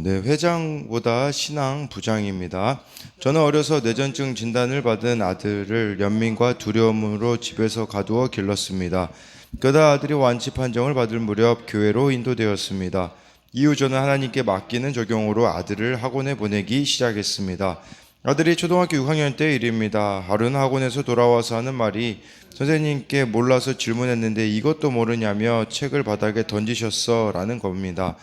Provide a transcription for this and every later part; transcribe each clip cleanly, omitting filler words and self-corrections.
회장보다 신앙 부장입니다. 저는 어려서 뇌전증 진단을 받은 아들을 연민과 두려움으로 집에서 가두어 길렀습니다. 그러다 아들이 완치 판정을 받을 무렵 교회로 인도되었습니다. 이후 저는 하나님께 맡기는 적용으로 아들을 학원에 보내기 시작했습니다. 아들이 초등학교 6학년 때 일입니다. 하루는 학원에서 돌아와서 하는 말이 선생님께 몰라서 질문했는데 이것도 모르냐며 책을 바닥에 던지셨어 라는 겁니다.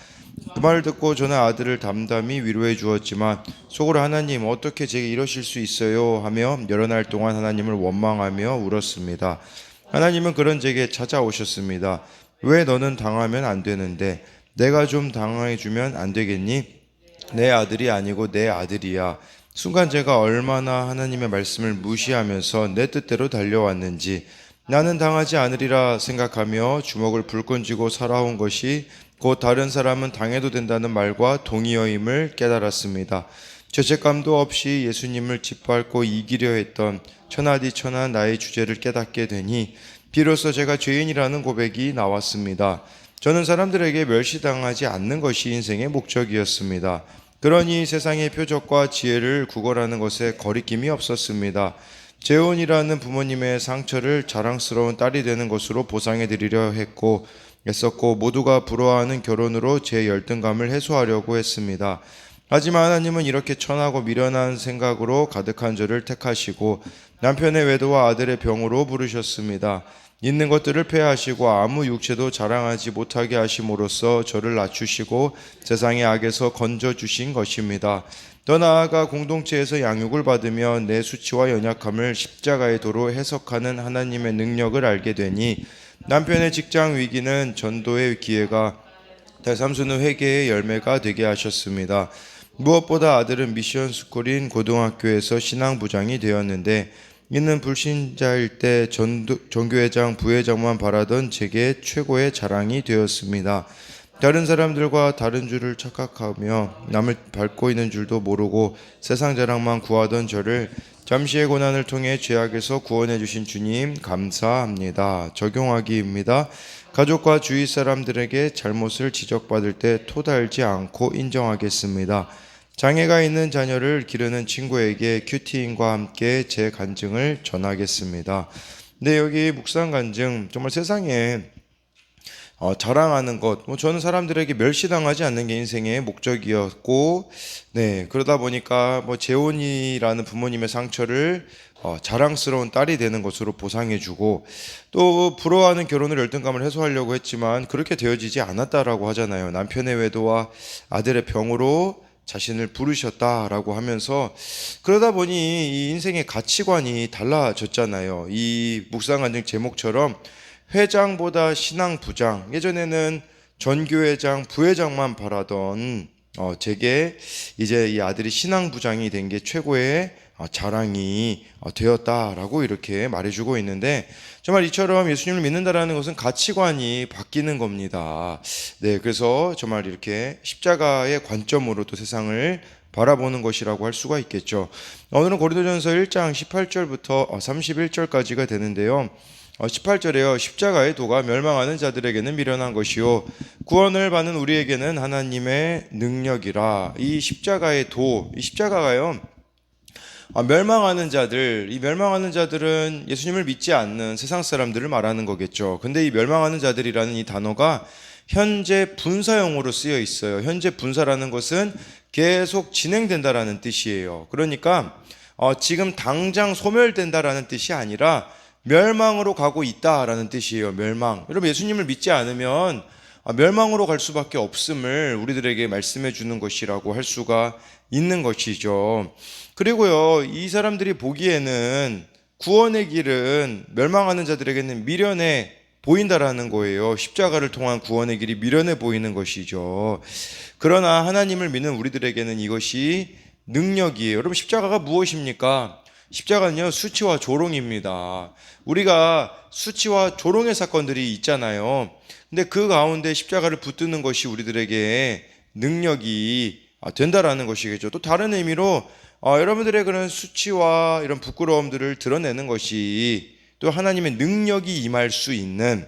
그 말을 듣고 저는 아들을 담담히 위로해 주었지만 속으로 하나님 어떻게 제게 이러실 수 있어요 하며 여러 날 동안 하나님을 원망하며 울었습니다. 하나님은 그런 제게 찾아오셨습니다. 왜 너는 당하면 안 되는데 내가 좀 당해 주면 안 되겠니? 내 아들이 아니고 내 아들이야. 순간 제가 얼마나 하나님의 말씀을 무시하면서 내 뜻대로 달려왔는지 나는 당하지 않으리라 생각하며 주먹을 불끈 쥐고 살아온 것이 곧 다른 사람은 당해도 된다는 말과 동의어임을 깨달았습니다. 죄책감도 없이 예수님을 짓밟고 이기려 했던 천하디천한 나의 주제를 깨닫게 되니 비로소 제가 죄인이라는 고백이 나왔습니다. 저는 사람들에게 멸시당하지 않는 것이 인생의 목적이었습니다. 그러니 세상의 표적과 지혜를 구걸하는 것에 거리낌이 없었습니다. 재혼이라는 부모님의 상처를 자랑스러운 딸이 되는 것으로 보상해 드리려 애썼고 모두가 부러워하는 결혼으로 제 열등감을 해소하려고 했습니다. 하지만 하나님은 이렇게 천하고 미련한 생각으로 가득한 저를 택하시고 남편의 외도와 아들의 병으로 부르셨습니다. 있는 것들을 폐하시고 아무 육체도 자랑하지 못하게 하심으로써 저를 낮추시고 세상의 악에서 건져주신 것입니다. 더 나아가 공동체에서 양육을 받으며 내 수치와 연약함을 십자가의 도로 해석하는 하나님의 능력을 알게 되니 남편의 직장 위기는 전도의 기회가, 대삼수는 회개의 열매가 되게 하셨습니다. 무엇보다 아들은 미션 스쿨인 고등학교에서 신앙부장이 되었는데 이는 불신자일 때 전교회장, 부회장만 바라던 제게 최고의 자랑이 되었습니다. 다른 사람들과 다른 줄을 착각하며 남을 밟고 있는 줄도 모르고 세상 자랑만 구하던 저를 잠시의 고난을 통해 죄악에서 구원해 주신 주님 감사합니다. 적용하기입니다. 가족과 주위 사람들에게 잘못을 지적받을 때 토달지 않고 인정하겠습니다. 장애가 있는 자녀를 기르는 친구에게 큐티인과 함께 제 간증을 전하겠습니다. 네, 여기 묵상 간증 정말 세상에 자랑하는 것, 저는 사람들에게 멸시당하지 않는 게 인생의 목적이었고, 네, 그러다 보니까 재혼이라는 부모님의 상처를 자랑스러운 딸이 되는 것으로 보상해주고, 또 부러워하는 결혼을 열등감을 해소하려고 했지만 그렇게 되어지지 않았다라고 하잖아요. 남편의 외도와 아들의 병으로 자신을 부르셨다라고 하면서 그러다 보니 이 인생의 가치관이 달라졌잖아요. 이 묵상간증 제목처럼 회장보다 신앙 부장, 예전에는 전교회장, 부회장만 바라던 제게 이제 이 아들이 신앙 부장이 된 게 최고의 자랑이 되었다라고 이렇게 말해주고 있는데 정말 이처럼 예수님을 믿는다라는 것은 가치관이 바뀌는 겁니다. 네, 그래서 정말 이렇게 십자가의 관점으로 또 세상을 바라보는 것이라고 할 수가 있겠죠. 오늘은 고린도전서 1장 18절부터 31절까지가 되는데요. 18절에요. 십자가의 도가 멸망하는 자들에게는 미련한 것이요 구원을 받는 우리에게는 하나님의 능력이라. 이 십자가의 도, 이 십자가가요, 멸망하는 자들, 이 멸망하는 자들은 예수님을 믿지 않는 세상 사람들을 말하는 거겠죠. 근데 이 멸망하는 자들이라는 이 단어가 현재 분사형으로 쓰여 있어요. 현재 분사라는 것은 계속 진행된다라는 뜻이에요. 그러니까 지금 당장 소멸된다라는 뜻이 아니라 멸망으로 가고 있다라는 뜻이에요. 멸망. 여러분, 예수님을 믿지 않으면 멸망으로 갈 수밖에 없음을 우리들에게 말씀해 주는 것이라고 할 수가 있는 것이죠. 그리고요, 이 사람들이 보기에는 구원의 길은 멸망하는 자들에게는 미련해 보인다라는 거예요. 십자가를 통한 구원의 길이 미련해 보이는 것이죠. 그러나 하나님을 믿는 우리들에게는 이것이 능력이에요. 여러분, 십자가가 무엇입니까? 십자가는요, 수치와 조롱입니다. 우리가 수치와 조롱의 사건들이 있잖아요. 근데 그 가운데 십자가를 붙드는 것이 우리들에게 능력이 된다라는 것이겠죠. 또 다른 의미로 여러분들의 그런 수치와 이런 부끄러움들을 드러내는 것이 또 하나님의 능력이 임할 수 있는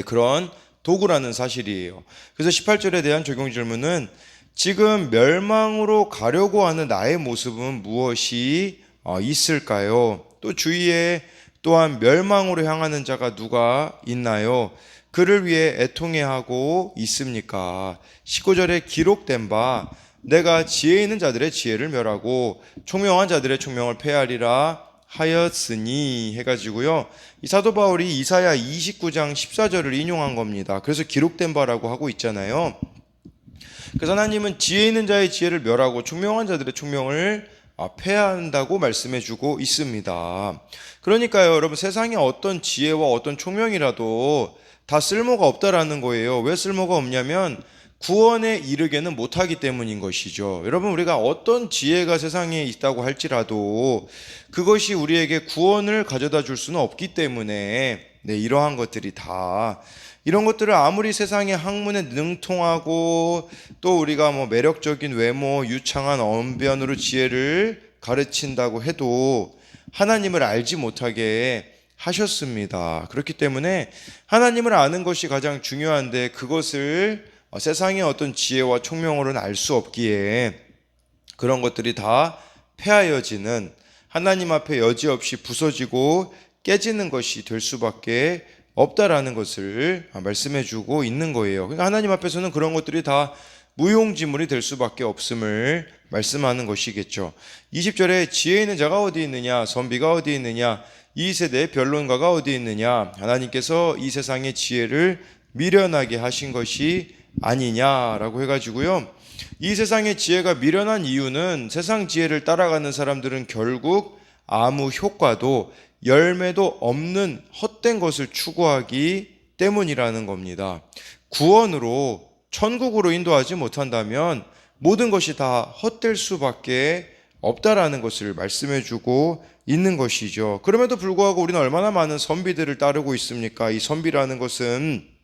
그런 도구라는 사실이에요. 그래서 18절에 대한 적용 질문은 지금 멸망으로 가려고 하는 나의 모습은 무엇이 있을까요? 또 주위에 또한 멸망으로 향하는 자가 누가 있나요? 그를 위해 애통해하고 있습니까? 19절에 기록된 바 내가 지혜 있는 자들의 지혜를 멸하고 총명한 자들의 총명을 폐하리라 하였으니 해가지고요. 이 사도 바울이 이사야 29장 14절을 인용한 겁니다. 그래서 기록된 바라고 하고 있잖아요. 그래서 하나님은 지혜 있는 자의 지혜를 멸하고 총명한 자들의 총명을 폐한다고 말씀해주고 있습니다. 그러니까요, 여러분, 세상에 어떤 지혜와 어떤 총명이라도 다 쓸모가 없다라는 거예요. 왜 쓸모가 없냐면 구원에 이르게는 못하기 때문인 것이죠. 여러분, 우리가 어떤 지혜가 세상에 있다고 할지라도 그것이 우리에게 구원을 가져다 줄 수는 없기 때문에 이러한 것들이 다 이런 것들을 아무리 세상의 학문에 능통하고 또 우리가 매력적인 외모, 유창한 언변으로 지혜를 가르친다고 해도 하나님을 알지 못하게 하셨습니다. 그렇기 때문에 하나님을 아는 것이 가장 중요한데 그것을 세상의 어떤 지혜와 총명으로는 알 수 없기에 그런 것들이 다 폐하여지는, 하나님 앞에 여지없이 부서지고 깨지는 것이 될 수밖에 없다라는 것을 말씀해 주고 있는 거예요. 그러니까 하나님 앞에서는 그런 것들이 다 무용지물이 될 수밖에 없음을 말씀하는 것이겠죠. 20절에 지혜 있는 자가 어디 있느냐, 선비가 어디 있느냐, 이 세대의 변론가가 어디 있느냐, 하나님께서 이 세상의 지혜를 미련하게 하신 것이 아니냐라고 해가지고요. 이 세상의 지혜가 미련한 이유는 세상 지혜를 따라가는 사람들은 결국 아무 효과도 열매도 없는 헛된 것을 추구하기 때문이라는 겁니다. 구원으로 천국으로 인도하지 못한다면 모든 것이 다 헛될 수밖에 없다라는 것을 말씀해주고 있는 것이죠. 그럼에도 불구하고 우리는 얼마나 많은 선비들을 따르고 있습니까? 이 선비라는 것은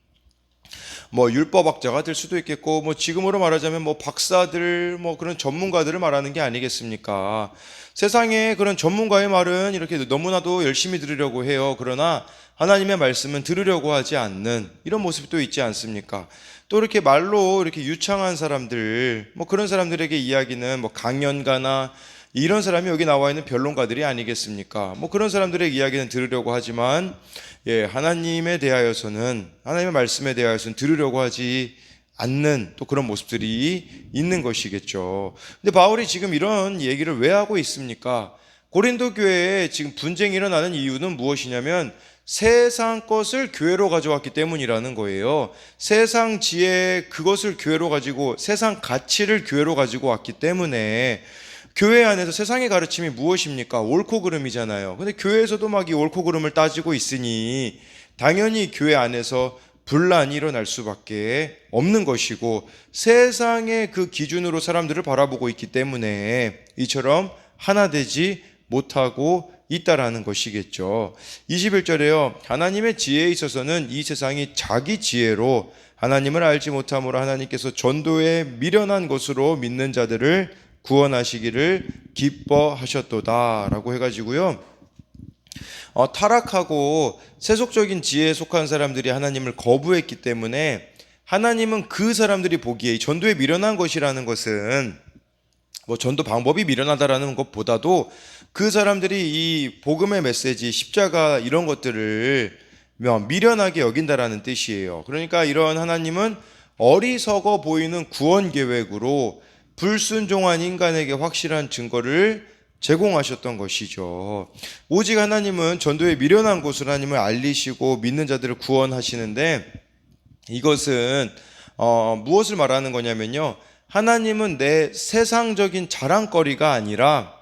율법학자가 될 수도 있겠고, 지금으로 말하자면 박사들, 그런 전문가들을 말하는 게 아니겠습니까? 세상에 그런 전문가의 말은 이렇게 너무나도 열심히 들으려고 해요. 그러나 하나님의 말씀은 들으려고 하지 않는 이런 모습이 또 있지 않습니까? 또 이렇게 말로 이렇게 유창한 사람들, 그런 사람들에게 이야기는 강연가나 이런 사람이 여기 나와 있는 변론가들이 아니겠습니까? 그런 사람들의 이야기는 들으려고 하지만 하나님에 대하여서는, 하나님의 말씀에 대하여서는 들으려고 하지 않는 또 그런 모습들이 있는 것이겠죠. 근데 바울이 지금 이런 얘기를 왜 하고 있습니까? 고린도 교회에 지금 분쟁이 일어나는 이유는 무엇이냐면 세상 것을 교회로 가져왔기 때문이라는 거예요. 세상 지혜 그것을 교회로 가지고, 세상 가치를 교회로 가지고 왔기 때문에 교회 안에서 세상의 가르침이 무엇입니까? 옳고 그름이잖아요. 근데 교회에서도 막 이 옳고 그름을 따지고 있으니 당연히 교회 안에서 분란이 일어날 수밖에 없는 것이고, 세상의 그 기준으로 사람들을 바라보고 있기 때문에 이처럼 하나 되지 못하고 있다라는 것이겠죠. 21절에요. 하나님의 지혜에 있어서는 이 세상이 자기 지혜로 하나님을 알지 못함으로 하나님께서 전도에 미련한 것으로 믿는 자들을 구원하시기를 기뻐하셨도다 라고 해가지고요. 타락하고 세속적인 지혜에 속한 사람들이 하나님을 거부했기 때문에 하나님은 그 사람들이 보기에 전도에 미련한 것이라는 것은 전도 방법이 미련하다라는 것보다도 그 사람들이 이 복음의 메시지, 십자가 이런 것들을 미련하게 여긴다라는 뜻이에요. 그러니까 이런 하나님은 어리석어 보이는 구원 계획으로 불순종한 인간에게 확실한 증거를 제공하셨던 것이죠. 오직 하나님은 전도에 미련한 곳을 하나님을 알리시고 믿는 자들을 구원하시는데, 이것은 무엇을 말하는 거냐면요, 하나님은 내 세상적인 자랑거리가 아니라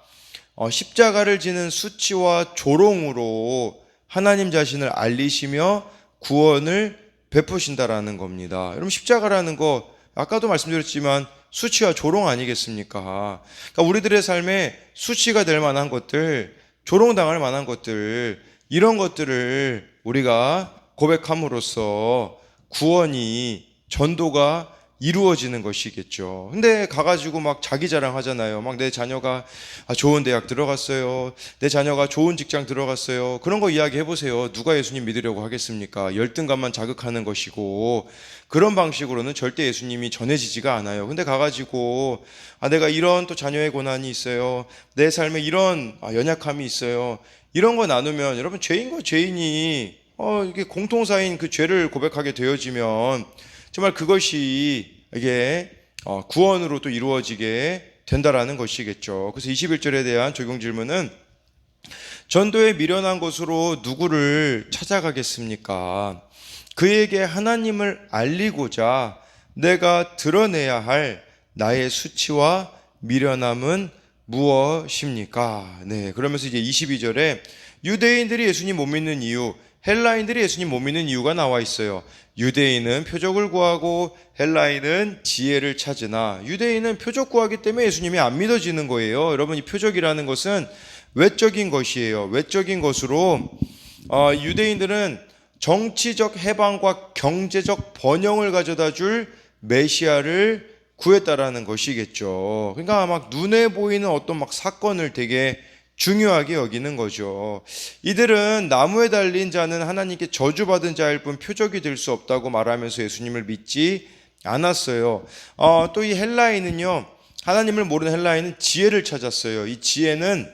십자가를 지는 수치와 조롱으로 하나님 자신을 알리시며 구원을 베푸신다라는 겁니다. 여러분, 십자가라는 거 아까도 말씀드렸지만 수치와 조롱 아니겠습니까? 그러니까 우리들의 삶에 수치가 될 만한 것들, 조롱당할 만한 것들, 이런 것들을 우리가 고백함으로써 구원이, 전도가 이루어지는 것이겠죠. 근데 가가지고 막 자기 자랑하잖아요. 막 내 자녀가 좋은 대학 들어갔어요. 내 자녀가 좋은 직장 들어갔어요. 그런 거 이야기 해보세요. 누가 예수님 믿으려고 하겠습니까? 열등감만 자극하는 것이고, 그런 방식으로는 절대 예수님이 전해지지가 않아요. 근데 가가지고 내가 이런 또 자녀의 고난이 있어요. 내 삶에 이런 연약함이 있어요. 이런 거 나누면 여러분, 죄인과 죄인이 이게 공통사인 그 죄를 고백하게 되어지면 정말 그것이 이게 구원으로 또 이루어지게 된다라는 것이겠죠. 그래서 21절에 대한 적용 질문은, 전도에 미련한 것으로 누구를 찾아가겠습니까? 그에게 하나님을 알리고자 내가 드러내야 할 나의 수치와 미련함은 무엇입니까? 네, 그러면서 이제 22절에 유대인들이 예수님 못 믿는 이유, 헬라인들이 예수님 못 믿는 이유가 나와 있어요. 유대인은 표적을 구하고 헬라인은 지혜를 찾으나, 유대인은 표적 구하기 때문에 예수님이 안 믿어지는 거예요. 여러분, 이 표적이라는 것은 외적인 것이에요. 외적인 것으로 유대인들은 정치적 해방과 경제적 번영을 가져다 줄 메시아를 구했다라는 것이겠죠. 그러니까 막 눈에 보이는 어떤 막 사건을 되게 중요하게 여기는 거죠. 이들은 나무에 달린 자는 하나님께 저주받은 자일 뿐 표적이 될 수 없다고 말하면서 예수님을 믿지 않았어요. 또 이 헬라인은요, 하나님을 모르는 헬라인은 지혜를 찾았어요. 이 지혜는,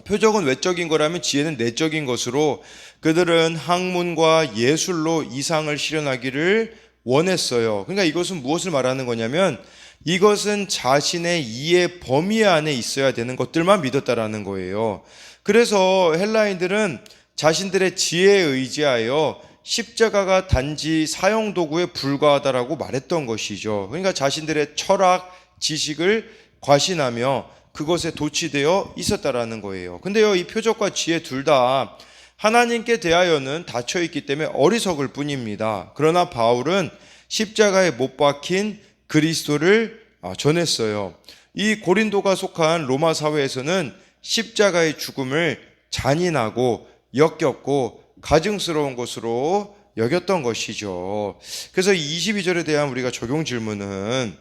표적은 외적인 거라면 지혜는 내적인 것으로, 그들은 학문과 예술로 이상을 실현하기를 원했어요. 그러니까 이것은 무엇을 말하는 거냐면, 이것은 자신의 이해 범위 안에 있어야 되는 것들만 믿었다라는 거예요. 그래서 헬라인들은 자신들의 지혜에 의지하여 십자가가 단지 사용도구에 불과하다라고 말했던 것이죠. 그러니까 자신들의 철학, 지식을 과신하며 그것에 도취되어 있었다라는 거예요. 근데요, 이 표적과 지혜 둘 다 하나님께 대하여는 닫혀 있기 때문에 어리석을 뿐입니다. 그러나 바울은 십자가에 못 박힌 그리스도를 전했어요. 이 고린도가 속한 로마 사회에서는 십자가의 죽음을 잔인하고 역겹고 가증스러운 것으로 여겼던 것이죠. 그래서 22절에 대한 우리가 적용 질문은,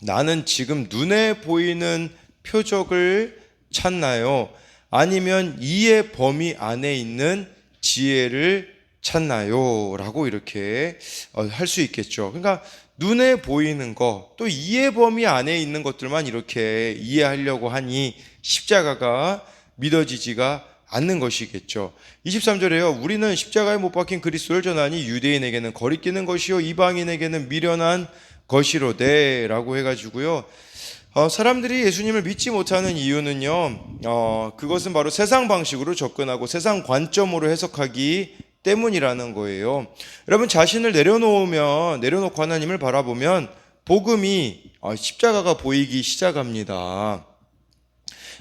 나는 지금 눈에 보이는 표적을 찾나요? 아니면 이해 범위 안에 있는 지혜를 찾나요? 라고 이렇게 할 수 있겠죠. 그러니까 눈에 보이는 것, 또 이해 범위 안에 있는 것들만 이렇게 이해하려고 하니 십자가가 믿어지지가 않는 것이겠죠. 23절에요. 우리는 십자가에 못 박힌 그리스도를 전하니 유대인에게는 거리끼는 것이요 이방인에게는 미련한 것이로되 라고 해가지고요. 사람들이 예수님을 믿지 못하는 이유는요, 그것은 바로 세상 방식으로 접근하고 세상 관점으로 해석하기 때문이라는 거예요. 여러분, 자신을 내려놓고 하나님을 바라보면 복음이 십자가가 보이기 시작합니다.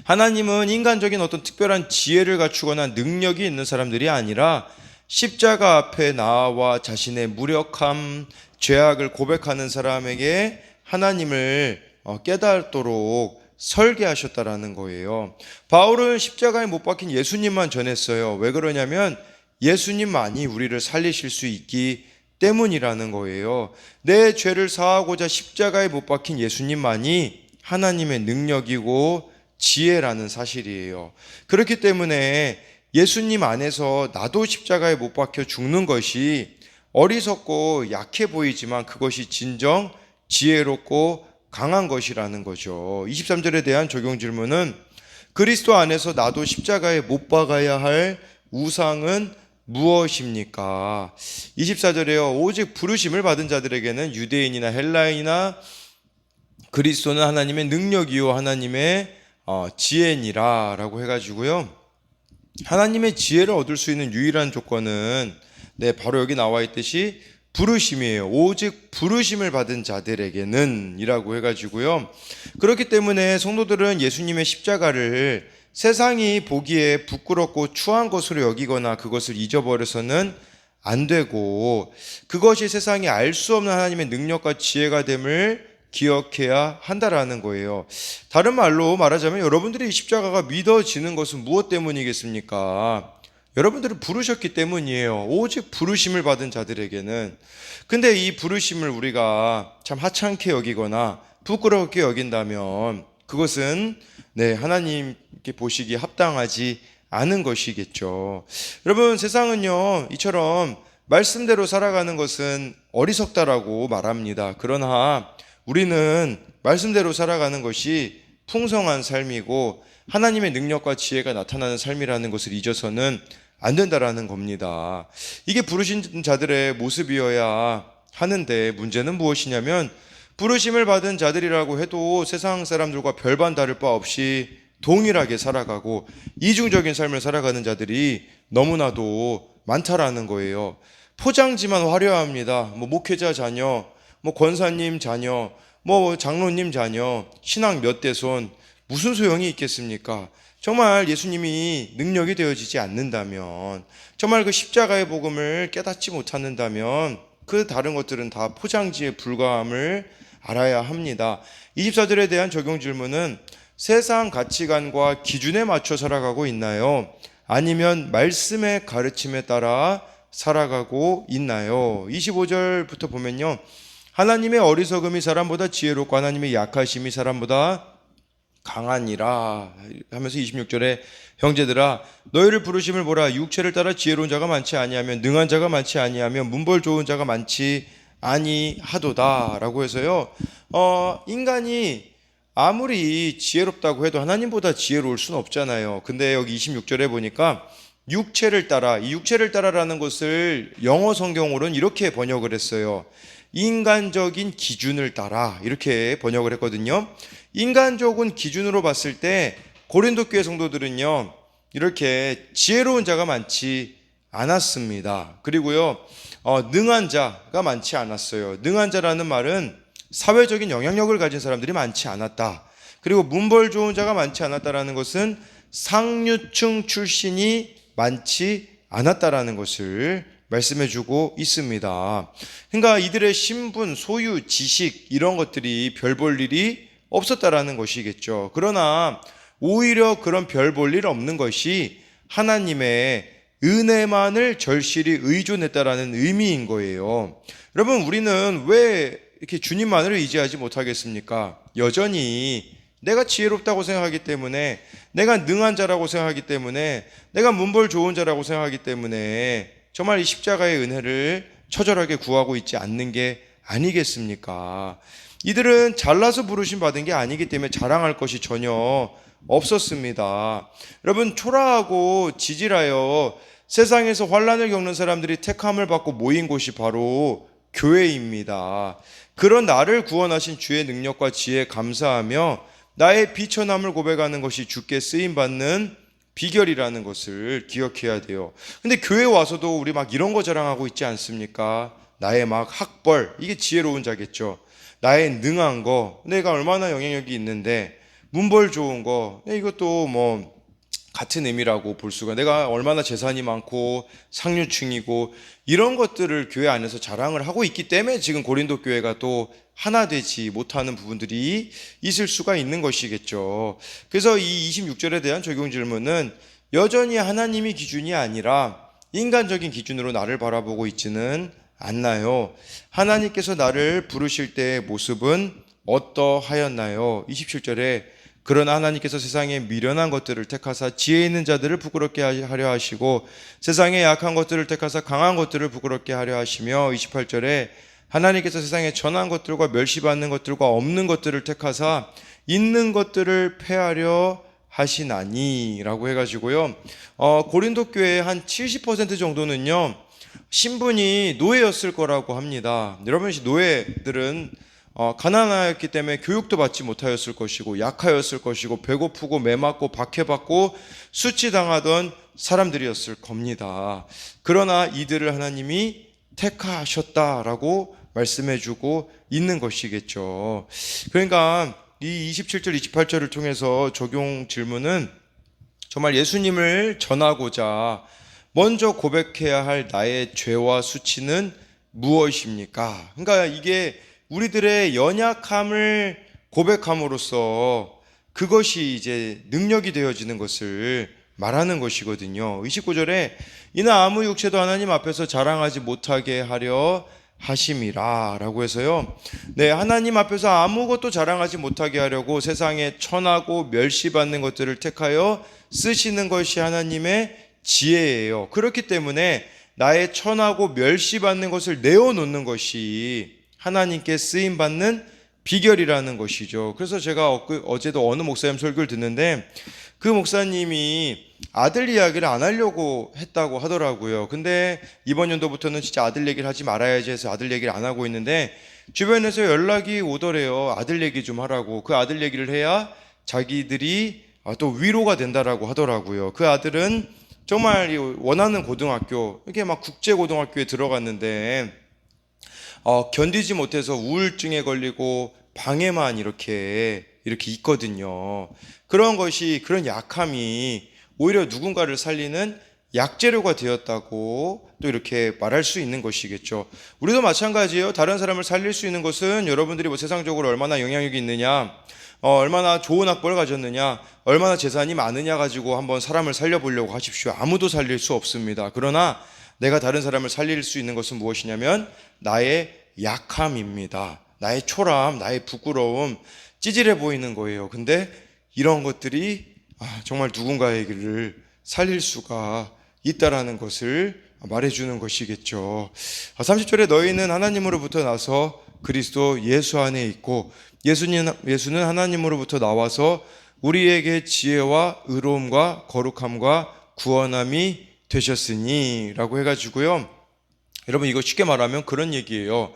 하나님은 인간적인 어떤 특별한 지혜를 갖추거나 능력이 있는 사람들이 아니라 십자가 앞에 나와 자신의 무력함, 죄악을 고백하는 사람에게 하나님을 깨닫도록 설계하셨다라는 거예요. 바울은 십자가에 못 박힌 예수님만 전했어요. 왜 그러냐면 예수님만이 우리를 살리실 수 있기 때문이라는 거예요. 내 죄를 사하고자 십자가에 못 박힌 예수님만이 하나님의 능력이고 지혜라는 사실이에요. 그렇기 때문에 예수님 안에서 나도 십자가에 못 박혀 죽는 것이 어리석고 약해 보이지만 그것이 진정 지혜롭고 강한 것이라는 거죠. 23절에 대한 적용 질문은, 그리스도 안에서 나도 십자가에 못 박아야 할 우상은 무엇입니까? 24절에요. 오직 부르심을 받은 자들에게는 유대인이나 헬라인이나 그리스도는 하나님의 능력이요 하나님의 지혜니라 라고 해가지고요. 하나님의 지혜를 얻을 수 있는 유일한 조건은 바로 여기 나와 있듯이 부르심이에요. 오직 부르심을 받은 자들에게는 이라고 해가지고요. 그렇기 때문에 성도들은 예수님의 십자가를 세상이 보기에 부끄럽고 추한 것으로 여기거나 그것을 잊어버려서는 안 되고, 그것이 세상이 알 수 없는 하나님의 능력과 지혜가 됨을 기억해야 한다라는 거예요. 다른 말로 말하자면 여러분들이 이 십자가가 믿어지는 것은 무엇 때문이겠습니까? 여러분들을 부르셨기 때문이에요. 오직 부르심을 받은 자들에게는. 근데 이 부르심을 우리가 참 하찮게 여기거나 부끄럽게 여긴다면 그것은 하나님께 보시기에 합당하지 않은 것이겠죠. 여러분, 세상은요 이처럼 말씀대로 살아가는 것은 어리석다라고 말합니다. 그러나 우리는 말씀대로 살아가는 것이 풍성한 삶이고 하나님의 능력과 지혜가 나타나는 삶이라는 것을 잊어서는 안 된다라는 겁니다. 이게 부르신 자들의 모습이어야 하는데, 문제는 무엇이냐면 부르심을 받은 자들이라고 해도 세상 사람들과 별반 다를 바 없이 동일하게 살아가고 이중적인 삶을 살아가는 자들이 너무나도 많다라는 거예요. 포장지만 화려합니다. 목회자 자녀, 권사님 자녀, 장로님 자녀, 신앙 몇 대손, 무슨 소용이 있겠습니까? 정말 예수님이 능력이 되어지지 않는다면, 정말 그 십자가의 복음을 깨닫지 못한다면 그 다른 것들은 다 포장지에 불과함을 알아야 합니다. 24절에 대한 적용 질문은 세상 가치관과 기준에 맞춰 살아가고 있나요? 아니면 말씀의 가르침에 따라 살아가고 있나요? 25절부터 보면요, 하나님의 어리석음이 사람보다 지혜롭고 하나님의 약하심이 사람보다 강하니라 하면서 26절에 형제들아 너희를 부르심을 보라. 육체를 따라 지혜로운 자가 많지 아니하면 능한 자가 많지 아니하면 문벌 좋은 자가 많지 아니하도다 라고 해서요, 인간이 아무리 지혜롭다고 해도 하나님보다 지혜로울 수는 없잖아요. 근데 여기 26절에 보니까 육체를 따라, 이 육체를 따라라는 것을 영어 성경으로는 이렇게 번역을 했어요. 인간적인 기준을 따라, 이렇게 번역을 했거든요. 인간적인 기준으로 봤을 때 고린도 교회 성도들은요 이렇게 지혜로운 자가 많지 않았습니다. 그리고요 능한 자가 많지 않았어요. 능한 자라는 말은 사회적인 영향력을 가진 사람들이 많지 않았다. 그리고 문벌 좋은 자가 많지 않았다라는 것은 상류층 출신이 많지 않았다라는 것을 말씀해주고 있습니다. 그러니까 이들의 신분, 소유, 지식 이런 것들이 별 볼 일이 없었다라는 것이겠죠. 그러나 오히려 그런 별 볼 일 없는 것이 하나님의 은혜만을 절실히 의존했다라는 의미인 거예요. 여러분, 우리는 왜 이렇게 주님만을 의지하지 못하겠습니까? 여전히 내가 지혜롭다고 생각하기 때문에, 내가 능한 자라고 생각하기 때문에, 내가 문벌 좋은 자라고 생각하기 때문에 정말 이 십자가의 은혜를 처절하게 구하고 있지 않는 게 아니겠습니까? 이들은 잘나서 부르심 받은 게 아니기 때문에 자랑할 것이 전혀 없었습니다. 여러분, 초라하고 지질하여 세상에서 환난을 겪는 사람들이 택함을 받고 모인 곳이 바로 교회입니다. 그런 나를 구원하신 주의 능력과 지혜에 감사하며 나의 비천함을 고백하는 것이 주께 쓰임받는 비결이라는 것을 기억해야 돼요. 근데 교회 와서도 우리 막 이런 거 자랑하고 있지 않습니까? 나의 막 학벌, 이게 지혜로운 자겠죠. 나의 능한 거, 내가 얼마나 영향력이 있는데, 문벌 좋은 거, 이것도 같은 의미라고 볼 수가, 내가 얼마나 재산이 많고 상류층이고 이런 것들을 교회 안에서 자랑을 하고 있기 때문에 지금 고린도 교회가 또 하나 되지 못하는 부분들이 있을 수가 있는 것이겠죠. 그래서 이 26절에 대한 적용 질문은 여전히 하나님이 기준이 아니라 인간적인 기준으로 나를 바라보고 있지는 않나요? 하나님께서 나를 부르실 때의 모습은 어떠하였나요? 27절에 그러나 하나님께서 세상에 미련한 것들을 택하사 지혜 있는 자들을 부끄럽게 하려 하시고 세상에 약한 것들을 택하사 강한 것들을 부끄럽게 하려 하시며 28절에 하나님께서 세상에 전한 것들과 멸시받는 것들과 없는 것들을 택하사 있는 것들을 폐하려 하시나니 라고 해가지고요, 고린도 교회의 한 70% 정도는요 신분이 노예였을 거라고 합니다. 여러분, 노예들은 가난하였기 때문에 교육도 받지 못하였을 것이고 약하였을 것이고 배고프고 매맞고 박해받고 수치당하던 사람들이었을 겁니다. 그러나 이들을 하나님이 택하셨다라고 말씀해주고 있는 것이겠죠. 그러니까 이 27절 28절을 통해서 적용 질문은 정말 예수님을 전하고자 먼저 고백해야 할 나의 죄와 수치는 무엇입니까? 그러니까 이게 우리들의 연약함을 고백함으로써 그것이 이제 능력이 되어지는 것을 말하는 것이거든요. 29절에 이는 아무 육체도 하나님 앞에서 자랑하지 못하게 하려 하심이라 라고 해서요. 네, 하나님 앞에서 아무것도 자랑하지 못하게 하려고 세상에 천하고 멸시받는 것들을 택하여 쓰시는 것이 하나님의 지혜예요. 그렇기 때문에 나의 천하고 멸시받는 것을 내어놓는 것이 하나님께 쓰임받는 비결이라는 것이죠. 그래서 제가 어제도 어느 목사님 설교를 듣는데 그 목사님이 아들 이야기를 안 하려고 했다고 하더라고요. 근데 이번 연도부터는 진짜 아들 얘기를 하지 말아야지 해서 아들 얘기를 안 하고 있는데 주변에서 연락이 오더래요. 아들 얘기 좀 하라고. 그 아들 얘기를 해야 자기들이 또 위로가 된다라고 하더라고요. 그 아들은 정말 원하는 고등학교, 이게 막 국제고등학교에 들어갔는데 견디지 못해서 우울증에 걸리고 방에만 이렇게 있거든요. 그런 약함이 오히려 누군가를 살리는 약재료가 되었다고 또 이렇게 말할 수 있는 것이겠죠. 우리도 마찬가지예요. 다른 사람을 살릴 수 있는 것은 여러분들이 뭐 세상적으로 얼마나 영향력이 있느냐, 얼마나 좋은 학벌을 가졌느냐, 얼마나 재산이 많으냐 가지고 한번 사람을 살려보려고 하십시오. 아무도 살릴 수 없습니다. 그러나 내가 다른 사람을 살릴 수 있는 것은 무엇이냐면 나의 약함입니다. 나의 초라함, 나의 부끄러움, 찌질해 보이는 거예요. 근데 이런 것들이 정말 누군가에게를 살릴 수가 있다라는 것을 말해주는 것이겠죠. 30절에 너희는 하나님으로부터 나서 그리스도 예수 안에 있고 예수는 하나님으로부터 나와서 우리에게 지혜와 의로움과 거룩함과 구원함이 되셨으니 라고 해가지고요. 여러분 이거 쉽게 말하면 그런 얘기예요.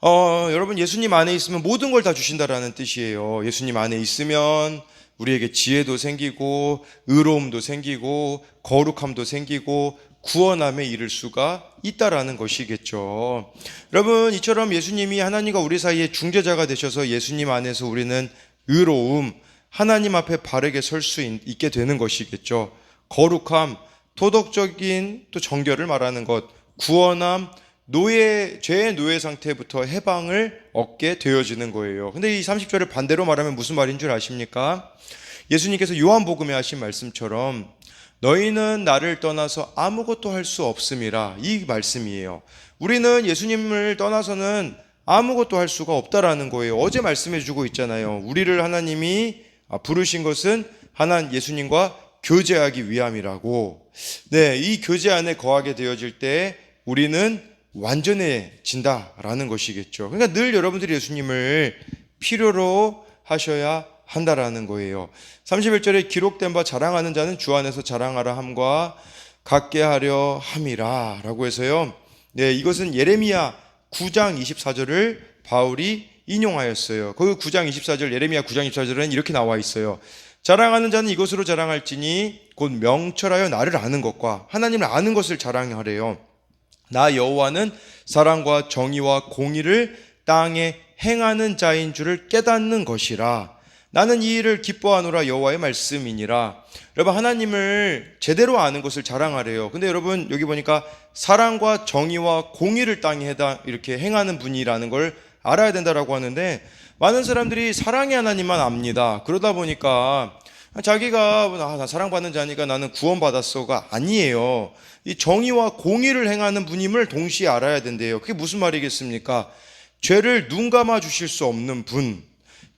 여러분 예수님 안에 있으면 모든 걸 다 주신다라는 뜻이에요. 예수님 안에 있으면 우리에게 지혜도 생기고 의로움도 생기고 거룩함도 생기고 구원함에 이를 수가 있다라는 것이겠죠. 여러분 이처럼 예수님이 하나님과 우리 사이에 중재자가 되셔서 예수님 안에서 우리는 의로움, 하나님 앞에 바르게 설 수 있게 되는 것이겠죠. 거룩함, 도덕적인 또 정결을 말하는 것, 구원함, 죄의 노예 상태부터 해방을 얻게 되어지는 거예요. 근데 이 30절을 반대로 말하면 무슨 말인 줄 아십니까? 예수님께서 요한복음에 하신 말씀처럼 너희는 나를 떠나서 아무것도 할 수 없음이라, 이 말씀이에요. 우리는 예수님을 떠나서는 아무것도 할 수가 없다라는 거예요. 어제 말씀해 주고 있잖아요. 우리를 하나님이 부르신 것은 예수님과 교제하기 위함이라고. 네, 이 교제 안에 거하게 되어질 때 우리는 완전해진다라는 것이겠죠. 그러니까 늘 여러분들이 예수님을 필요로 하셔야 한다라는 거예요. 31절에 기록된 바 자랑하는 자는 주 안에서 자랑하라 함과 같게 하려 함이라 라고 해서요. 네, 이것은 예레미야 9장 24절을 바울이 인용하였어요. 그 9장 24절, 예레미야 9장 24절은 이렇게 나와 있어요. 자랑하는 자는 이것으로 자랑할지니 곧 명철하여 나를 아는 것과 하나님을 아는 것을 자랑하래요. 나 여호와는 사랑과 정의와 공의를 땅에 행하는 자인 줄을 깨닫는 것이라. 나는 이 일을 기뻐하노라 여호와의 말씀이니라. 여러분 하나님을 제대로 아는 것을 자랑하래요. 근데 여러분 여기 보니까 사랑과 정의와 공의를 땅에 이렇게 행하는 분이라는 걸 알아야 된다라고 하는데 많은 사람들이 사랑의 하나님만 압니다. 그러다 보니까 자기가 나 사랑받는 자니까 나는 구원받았어가 아니에요. 이 정의와 공의를 행하는 분임을 동시에 알아야 된대요. 그게 무슨 말이겠습니까? 죄를 눈 감아 주실 수 없는 분,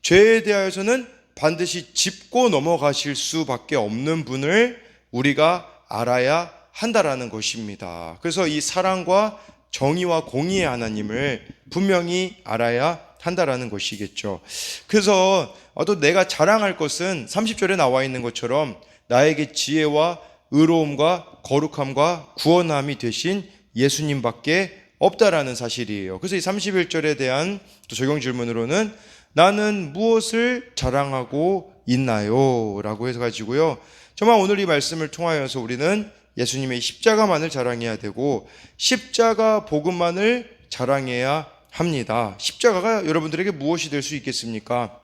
죄에 대하여서는 반드시 짚고 넘어가실 수밖에 없는 분을 우리가 알아야 한다라는 것입니다. 그래서 이 사랑과 정의와 공의의 하나님을 분명히 알아야 한다라는 것이겠죠. 그래서 또 내가 자랑할 것은 30절에 나와 있는 것처럼 나에게 지혜와 의로움과 거룩함과 구원함이 되신 예수님밖에 없다라는 사실이에요. 그래서 이 31절에 대한 또 적용 질문으로는 나는 무엇을 자랑하고 있나요? 라고 해가지고요. 정말 오늘 이 말씀을 통하여서 우리는 예수님의 십자가만을 자랑해야 되고 십자가 복음만을 자랑해야 합니다. 십자가가 여러분들에게 무엇이 될 수 있겠습니까?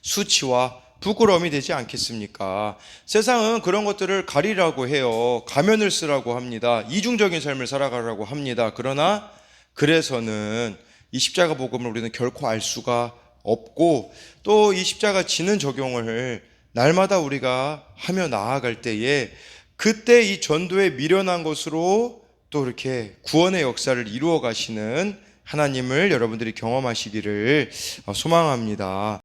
수치와 부끄러움이 되지 않겠습니까? 세상은 그런 것들을 가리라고 해요. 가면을 쓰라고 합니다. 이중적인 삶을 살아가라고 합니다. 그러나 그래서는 이 십자가 복음을 우리는 결코 알 수가 없고 또 이 십자가 지는 적용을 날마다 우리가 하며 나아갈 때에 그때 이 전도에 미련한 것으로 또 이렇게 구원의 역사를 이루어 가시는 하나님을 여러분들이 경험하시기를 소망합니다.